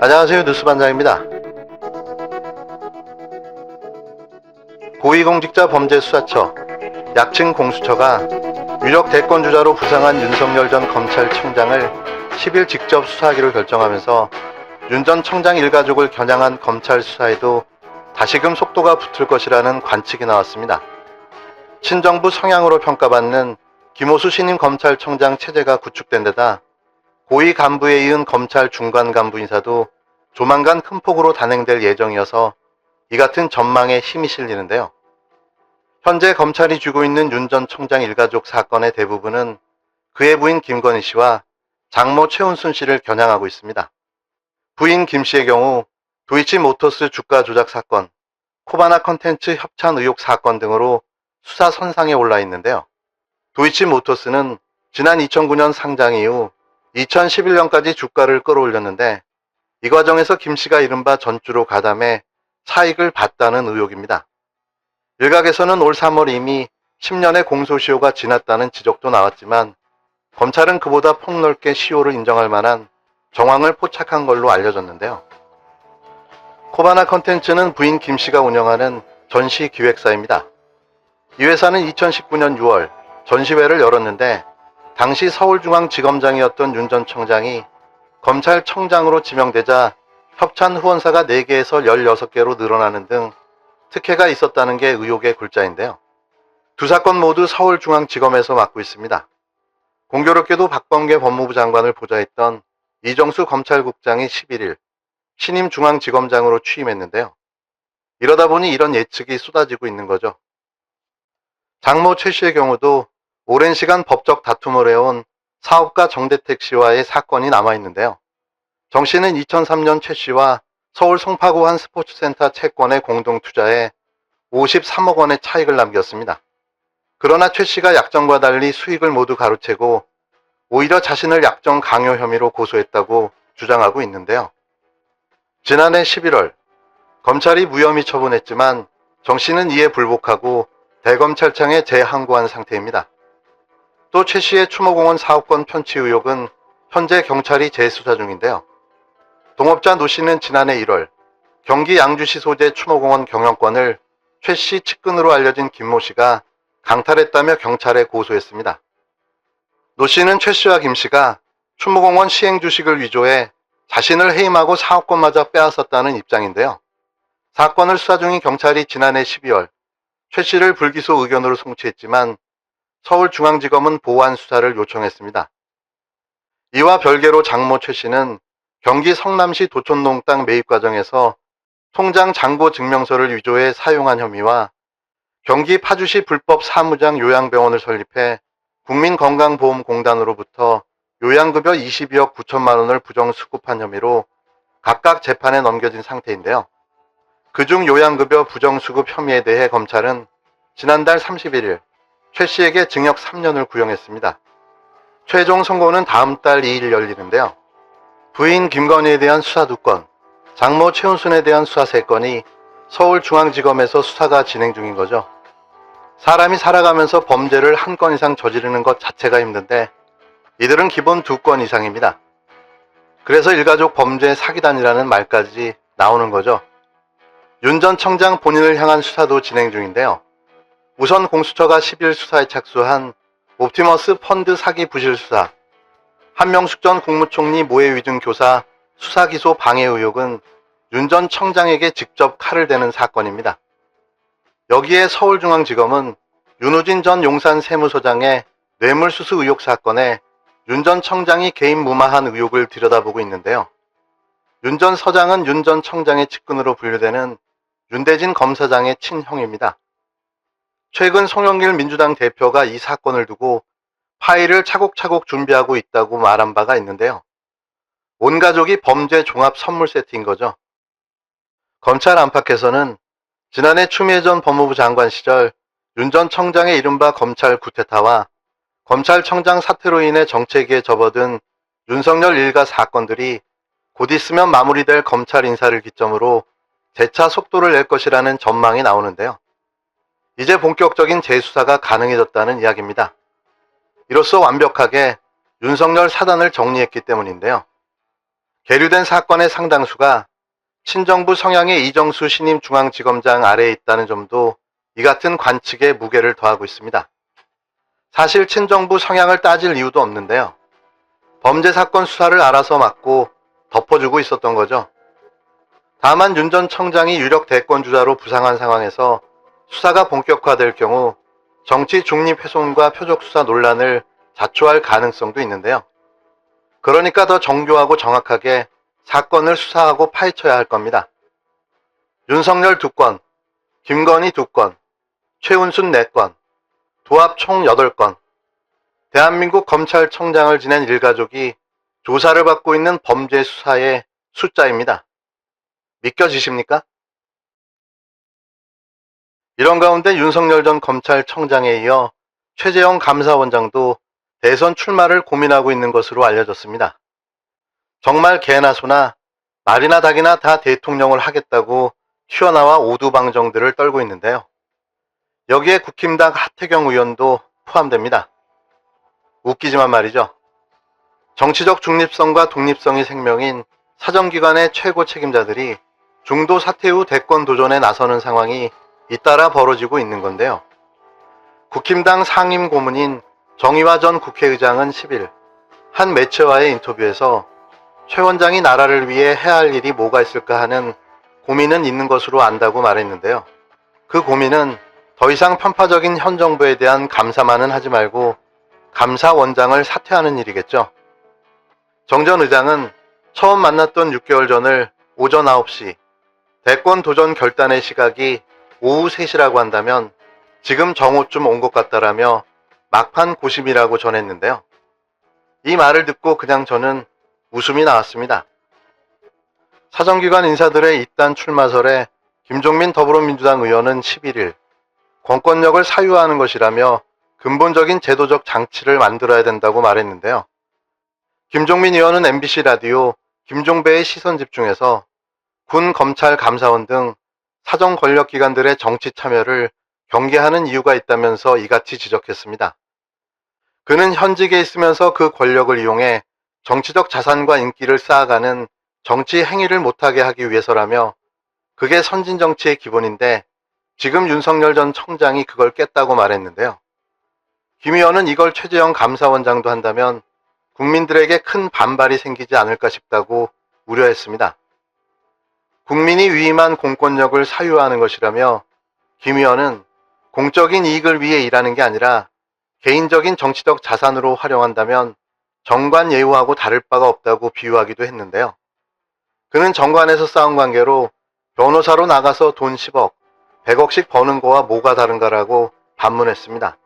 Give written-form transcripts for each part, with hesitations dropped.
안녕하세요. 뉴스반장입니다. 고위공직자범죄수사처, 약칭 공수처가 유력 대권주자로 부상한 윤석열 전 검찰청장을 10일 직접 수사하기로 결정하면서 윤 전 청장 일가족을 겨냥한 검찰 수사에도 다시금 속도가 붙을 것이라는 관측이 나왔습니다. 친정부 성향으로 평가받는 김호수 신임 검찰청장 체제가 구축된 데다 고위 간부에 이은 검찰 중간 간부 인사도 조만간 큰 폭으로 단행될 예정이어서 이 같은 전망에 힘이 실리는데요. 현재 검찰이 쥐고 있는 윤 전 청장 일가족 사건의 대부분은 그의 부인 김건희 씨와 장모 최은순 씨를 겨냥하고 있습니다. 부인 김 씨의 경우 도이치모터스 주가 조작 사건, 코바나 컨텐츠 협찬 의혹 사건 등으로 수사 선상에 올라 있는데요. 도이치모터스는 지난 2009년 상장 이후 2011년까지 주가를 끌어올렸는데 이 과정에서 김 씨가 이른바 전주로 가담해 차익을 봤다는 의혹입니다. 일각에서는 올 3월 이미 10년의 공소시효가 지났다는 지적도 나왔지만 검찰은 그보다 폭넓게 시효를 인정할 만한 정황을 포착한 걸로 알려졌는데요. 코바나 컨텐츠는 부인 김 씨가 운영하는 전시기획사입니다. 이 회사는 2019년 6월 전시회를 열었는데 당시 서울중앙지검장이었던 윤 전 청장이 검찰청장으로 지명되자 협찬 후원사가 4개에서 16개로 늘어나는 등 특혜가 있었다는 게 의혹의 골자인데요. 두 사건 모두 서울중앙지검에서 맡고 있습니다. 공교롭게도 박범계 법무부 장관을 보좌했던 이정수 검찰국장이 11일 신임 중앙지검장으로 취임했는데요. 이러다 보니 이런 예측이 쏟아지고 있는 거죠. 장모 최 씨의 경우도 오랜 시간 법적 다툼을 해온 사업가 정대택 씨와의 사건이 남아있는데요. 정 씨는 2003년 최 씨와 서울 송파구 한 스포츠센터 채권에 공동 투자해 53억 원의 차익을 남겼습니다. 그러나 최 씨가 약정과 달리 수익을 모두 가로채고 오히려 자신을 약정 강요 혐의로 고소했다고 주장하고 있는데요. 지난해 11월 검찰이 무혐의 처분했지만 정 씨는 이에 불복하고 대검찰청에 재항고한 상태입니다. 또 최 씨의 추모공원 사업권 편취 의혹은 현재 경찰이 재수사 중인데요. 동업자 노 씨는 지난해 1월 경기 양주시 소재 추모공원 경영권을 최 씨 측근으로 알려진 김모 씨가 강탈했다며 경찰에 고소했습니다. 노 씨는 최 씨와 김 씨가 추모공원 시행 주식을 위조해 자신을 해임하고 사업권마저 빼앗았다는 입장인데요. 사건을 수사 중인 경찰이 지난해 12월 최 씨를 불기소 의견으로 송치했지만 서울중앙지검은 보완 수사를 요청했습니다. 이와 별개로 장모 최 씨는 경기 성남시 도촌동 땅 매입 과정에서 통장 잔고 증명서를 위조해 사용한 혐의와 경기 파주시 불법 사무장 요양병원을 설립해 국민건강보험공단으로부터 요양급여 22억 9천만 원을 부정수급한 혐의로 각각 재판에 넘겨진 상태인데요. 그중 요양급여 부정수급 혐의에 대해 검찰은 지난달 31일 최 씨에게 징역 3년을 구형했습니다. 최종 선고는 다음 달 2일 열리는데요. 부인 김건희에 대한 수사 2건, 장모 최은순에 대한 수사 3건이 서울중앙지검에서 수사가 진행 중인 거죠. 사람이 살아가면서 범죄를 한 건 이상 저지르는 것 자체가 힘든데 이들은 기본 2건 이상입니다. 그래서 일가족 범죄 사기단이라는 말까지 나오는 거죠. 윤 전 청장 본인을 향한 수사도 진행 중인데요. 우선 공수처가 10일 수사에 착수한 옵티머스 펀드 사기 부실 수사, 한명숙 전 국무총리 모해 위증 교사 수사 기소 방해 의혹은 윤 전 청장에게 직접 칼을 대는 사건입니다. 여기에 서울중앙지검은 윤우진 전 용산 세무서장의 뇌물수수 의혹 사건에 윤 전 청장이 개인 무마한 의혹을 들여다보고 있는데요. 윤 전 서장은 윤 전 청장의 측근으로 분류되는 윤대진 검사장의 친형입니다. 최근 송영길 민주당 대표가 이 사건을 두고 파일을 차곡차곡 준비하고 있다고 말한 바가 있는데요. 온 가족이 범죄 종합 선물 세트인 거죠. 검찰 안팎에서는 지난해 추미애 전 법무부 장관 시절 윤 전 청장의 이른바 검찰 구테타와 검찰청장 사퇴로 인해 정체기에 접어든 윤석열 일가 사건들이 곧 있으면 마무리될 검찰 인사를 기점으로 재차 속도를 낼 것이라는 전망이 나오는데요. 이제 본격적인 재수사가 가능해졌다는 이야기입니다. 이로써 완벽하게 윤석열 사단을 정리했기 때문인데요. 계류된 사건의 상당수가 친정부 성향의 이정수 신임 중앙지검장 아래에 있다는 점도 이 같은 관측에 무게를 더하고 있습니다. 사실 친정부 성향을 따질 이유도 없는데요. 범죄 사건 수사를 알아서 맡고 덮어주고 있었던 거죠. 다만 윤 전 청장이 유력 대권주자로 부상한 상황에서 수사가 본격화될 경우 정치 중립 훼손과 표적 수사 논란을 자초할 가능성도 있는데요. 그러니까 더 정교하고 정확하게 사건을 수사하고 파헤쳐야 할 겁니다. 윤석열 2건, 김건희 2건, 최은순 4건, 도합 총 8건. 대한민국 검찰청장을 지낸 일가족이 조사를 받고 있는 범죄 수사의 숫자입니다. 믿겨지십니까? 이런 가운데 윤석열 전 검찰청장에 이어 최재형 감사원장도 대선 출마를 고민하고 있는 것으로 알려졌습니다. 정말 개나 소나 말이나 닭이나 다 대통령을 하겠다고 튀어나와 오두방정들을 떨고 있는데요. 여기에 국힘당 하태경 의원도 포함됩니다. 웃기지만 말이죠. 정치적 중립성과 독립성이 생명인 사정기관의 최고 책임자들이 중도 사퇴 후 대권 도전에 나서는 상황이 잇따라 벌어지고 있는 건데요. 국힘당 상임 고문인 정의화 전 국회의장은 10일 한 매체와의 인터뷰에서 최 원장이 나라를 위해 해야 할 일이 뭐가 있을까 하는 고민은 있는 것으로 안다고 말했는데요. 그 고민은 더 이상 편파적인 현 정부에 대한 감사만은 하지 말고 감사원장을 사퇴하는 일이겠죠. 정 전 의장은 처음 만났던 6개월 전을 오전 9시, 대권 도전 결단의 시각이 오후 3시라고 한다면 지금 정오쯤 온 것 같다라며 막판 고심이라고 전했는데요. 이 말을 듣고 그냥 저는 웃음이 나왔습니다. 사정기관 인사들의 이딴 출마설에 김종민 더불어민주당 의원은 11일 권권력을 사유하는 것이라며 근본적인 제도적 장치를 만들어야 된다고 말했는데요. 김종민 의원은 MBC 라디오 김종배의 시선집중에서 군, 검찰, 감사원 등 사정 권력기관들의 정치 참여를 경계하는 이유가 있다면서 이같이 지적했습니다. 그는 현직에 있으면서 그 권력을 이용해 정치적 자산과 인기를 쌓아가는 정치 행위를 못하게 하기 위해서라며 그게 선진 정치의 기본인데 지금 윤석열 전 청장이 그걸 깼다고 말했는데요. 김 의원은 이걸 최재형 감사원장도 한다면 국민들에게 큰 반발이 생기지 않을까 싶다고 우려했습니다. 국민이 위임한 공권력을 사유하는 것이라며 김 의원은 공적인 이익을 위해 일하는 게 아니라 개인적인 정치적 자산으로 활용한다면 정관 예우하고 다를 바가 없다고 비유하기도 했는데요. 그는 정관에서 쌓은 관계로 변호사로 나가서 돈 10억, 100억씩 버는 거와 뭐가 다른가라고 반문했습니다.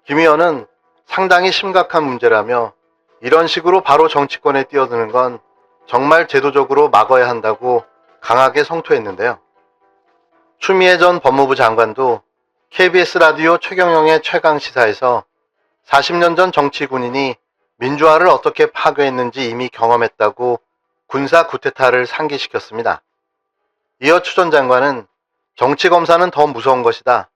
김 의원은 상당히 심각한 문제라며 이런 식으로 바로 정치권에 뛰어드는 건 정말 제도적으로 막아야 한다고 강하게 성토했는데요. 추미애 전 법무부 장관도 KBS 라디오 최경영의 최강시사에서 40년 전 정치 군인이 민주화를 어떻게 파괴했는지 이미 경험했다고 군사 쿠데타를 상기시켰습니다. 이어 추 전 장관은 정치검사는 더 무서운 것이다.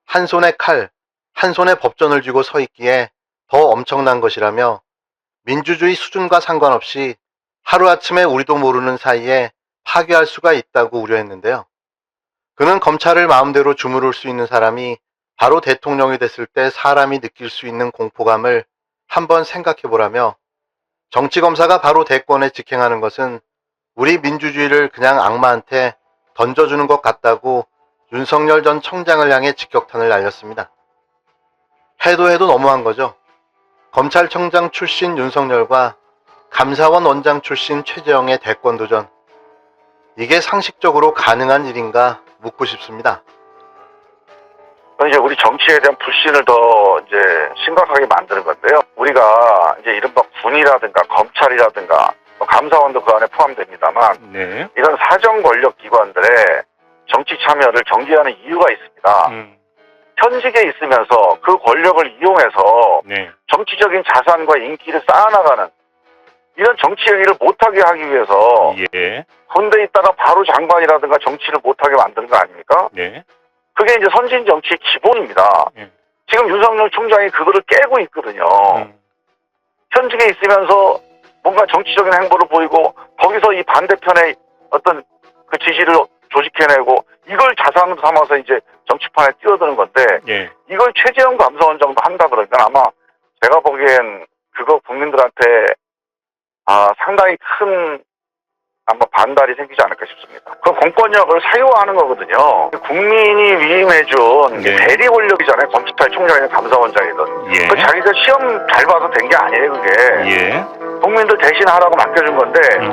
한 손에 칼, 한 손에 법전을 쥐고 서 있기에 더 엄청난 것이라며 민주주의 수준과 상관없이 하루아침에 우리도 모르는 사이에 파괴할 수가 있다고 우려했는데요. 그는 검찰을 마음대로 주무를 수 있는 사람이 바로 대통령이 됐을 때 사람이 느낄 수 있는 공포감을 한번 생각해 보라며 정치검사가 바로 대권에 직행하는 것은 우리 민주주의를 그냥 악마한테 던져주는 것 같다고 윤석열 전 청장을 향해 직격탄을 날렸습니다. 해도 너무한 거죠. 검찰청장 출신 윤석열과 감사원 원장 출신 최재형의 대권 도전. 이게 상식적으로 가능한 일인가 묻고 싶습니다. 이제 우리 정치에 대한 불신을 더 이제 심각하게 만드는 건데요. 우리가 이제 이른바 군이라든가 검찰이라든가 감사원도 그 안에 포함됩니다만 이런 사정 권력 기관들의 정치 참여를 경계하는 이유가 있습니다. 현직에 있으면서 그 권력을 이용해서 정치적인 자산과 인기를 쌓아나가는 이런 정치 행위를 못하게 하기 위해서 군대에 있다가 바로 장관이라든가 정치를 못하게 만드는 거 아닙니까? 그게 이제 선진 정치의 기본입니다. 지금 윤석열 총장이 그거를 깨고 있거든요. 현직에 있으면서 뭔가 정치적인 행보를 보이고 거기서 이 반대편의 어떤 그 지지를 조직해내고 이걸 자산 삼아서 이제 정치판에 뛰어드는 건데 예. 이걸 최재형 감사원장도 한다 그러니까 아마 제가 보기엔 그거 국민들한테 상당히 큰 아마 반발이 생기지 않을까 싶습니다. 그 공권력을 사유화하는 거거든요. 국민이 위임해준 네. 대리 권력이잖아요. 검찰총장이든 감사원장이든. 예. 그 자기가 시험 잘 봐서 된 게 아니에요, 그게. 예. 국민들 대신 하라고 맡겨준 건데